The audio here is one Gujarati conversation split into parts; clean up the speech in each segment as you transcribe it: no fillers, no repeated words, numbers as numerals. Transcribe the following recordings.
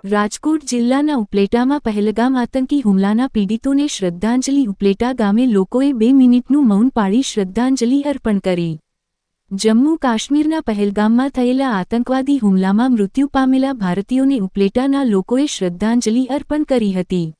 રાજકોટ જિલ્લાના ઉપલેટામાં પહેલગામ આતંકી હુમલાના પીડિતોને શ્રદ્ધાંજલિ. ઉપલેટા ગામે લોકોએ 2 મિનિટનું મૌન પાળી શ્રદ્ધાંજલિ અર્પણ કરી. જમ્મુ કાશ્મીરના પહેલગામમાં થયેલા આતંકવાદી હુમલામાં મૃત્યુ પામેલા ભારતીયોને ઉપલેટાના લોકોએ શ્રદ્ધાંજલિ અર્પણ કરી હતી.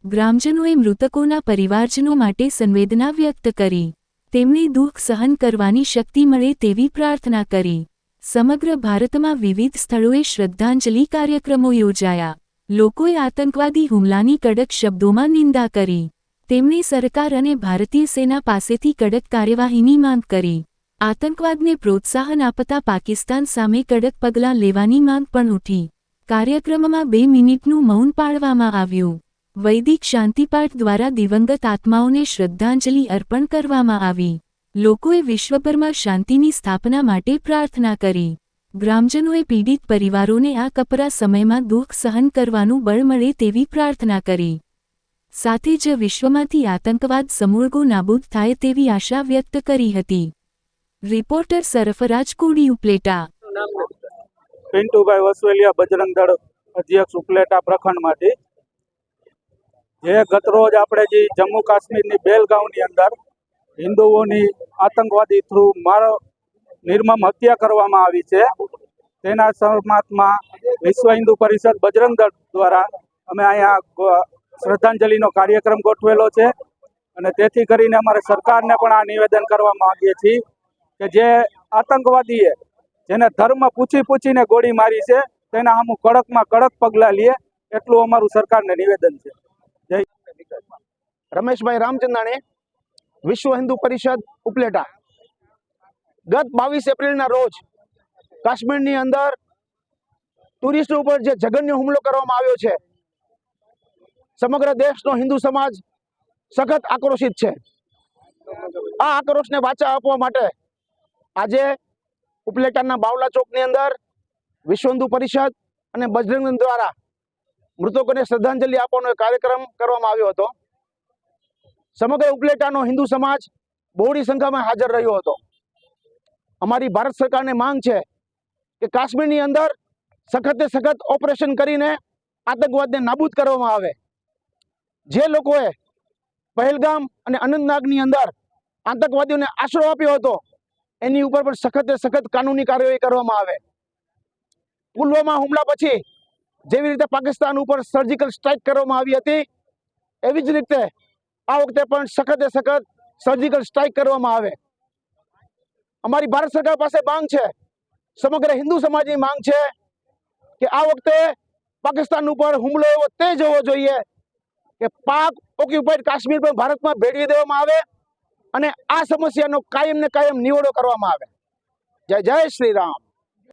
ગ્રામજનોએ મૃતકોના પરિવારજનો માટે સંવેદના વ્યક્ત કરી. તેમને દુઃખ સહન કરવાની શક્તિ મળે તેવી પ્રાર્થના કરી. સમગ્ર ભારતમાં વિવિધ સ્થળોએ શ્રદ્ધાંજલિ કાર્યક્રમો યોજાયા. લોકોએ આતંકવાદી હુમલાની કડક શબ્દોમાં નિંદા કરી. તેમણે સરકાર અને ભારતીય સેના પાસેથી કડક કાર્યવાહીની માંગ કરી. આતંકવાદને પ્રોત્સાહન આપતા પાકિસ્તાન સામે કડક પગલાં લેવાની માંગ પણ ઉઠી. કાર્યક્રમમાં 2 મિનિટનું મૌન પાળવામાં આવ્યું. વૈદિક શાંતિપાઠ દ્વારા દિવંગત આત્માઓને શ્રદ્ધાંજલિ અર્પણ કરવામાં આવી. લોકોએ વિશ્વભરમાં શાંતિની સ્થાપના માટે પ્રાર્થના કરી. ગ્રામજનોએ પીડિત પરિવારોને આ કપરા સમયમાં દુઃખ સહન કરવાનું બળ મળે તેવી પ્રાર્થના કરી. સાથે જ વિશ્વમાંથી આતંકવાદ સમૂળગો નાબૂદ થાય તેવી આશા વ્યક્ત કરી હતી. રિપોર્ટર સરફરાજ કોડી, ઉપલેટા. પિન્ટુભાઈ વસવેલિયા, બજરંગ દળ અધ્યક્ષ, ઉપલેટા પ્રખંડમાંથી. જે ગતરોજ આપણે જે જમ્મુ કાશ્મીરની બેલગાંવની અંદર હિન્દુઓની આતંકવાદી થ્રુ નિર્મમ હત્યા કરવામાં આવી છે, તેના સમાજમાં વિશ્વ હિન્દુ પરિષદ બજરંગ દળ દ્વારા અમે અહીંયા શ્રદ્ધાંજલિનો કાર્યક્રમ ગોઠવેલો છે. અને તેથી કરીને અમારે સરકારને પણ આ નિવેદન કરવા માંગીએ છીએ કે જે આતંકવાદીએ જેને ધર્મ પૂછીને ગોળી મારી છે તેના સામે કડકમાં કડક પગલાં લે, એટલું અમારું સરકારને નિવેદન છે. જય. રમેશભાઈ રામચંદાણી, વિશ્વ હિન્દુ પરિષદ, ઉપલેટા. ગત 22 એપ્રિલના રોજ કાશ્મીરની અંદર ટુરિસ્ટો ઉપર જે જઘન્ય હુમલો કરવામાં આવ્યો છે, સમગ્ર દેશનો હિન્દુ સમાજ સખત આક્રોશિત છે. આ આક્રોશને વાચા આપવા માટે આજે ઉપલેટાના બાવલા ચોકની અંદર વિશ્વ હિન્દુ પરિષદ અને બજરંગ દળ દ્વારા મૃતકોને શ્રદ્ધાંજલિ આપવાનો કાર્યક્રમ કરવામાં આવ્યો હતો. સમગ્ર ઉપલેટાનો હિન્દુ સમાજ બહોળી સંખ્યામાં હાજર રહ્યો હતો. અમારી ભારત સરકારને માંગ છે કે કાશ્મીરની અંદર સખતે સખત ઓપરેશન કરીને આતંકવાદને નાબૂદ કરવામાં આવે. જે લોકોએ પહેલગામ અને અનંતનાગની અંદર આતંકવાદીઓને આશરો આપ્યો હતો એની ઉપર પણ સખતે સખત કાનૂની કાર્યવાહી કરવામાં આવે. પુલવામા હુમલા પછી જેવી રીતે પાકિસ્તાન ઉપર સર્જિકલ સ્ટ્રાઇક કરવામાં આવી હતી, એવી જ રીતે આ વખતે પણ સખતે સખત સર્જિકલ સ્ટ્રાઇક કરવામાં આવે. અમારી ભારત સરકાર પાસે માંગ છે, સમગ્ર હિન્દુ સમાજની માંગ છે કે આ વખતે પાકિસ્તાન ઉપર હુમલો એવો તેજ હોવો જોઈએ કે પાક ઓક્યુપાઈડ કાશ્મીર પણ ભારતમાં ભેળવી દેવામાં આવે અને આ સમસ્યાનો કાયમ ને કાયમ નિવડો કરવામાં આવે. જય જય શ્રી રામ.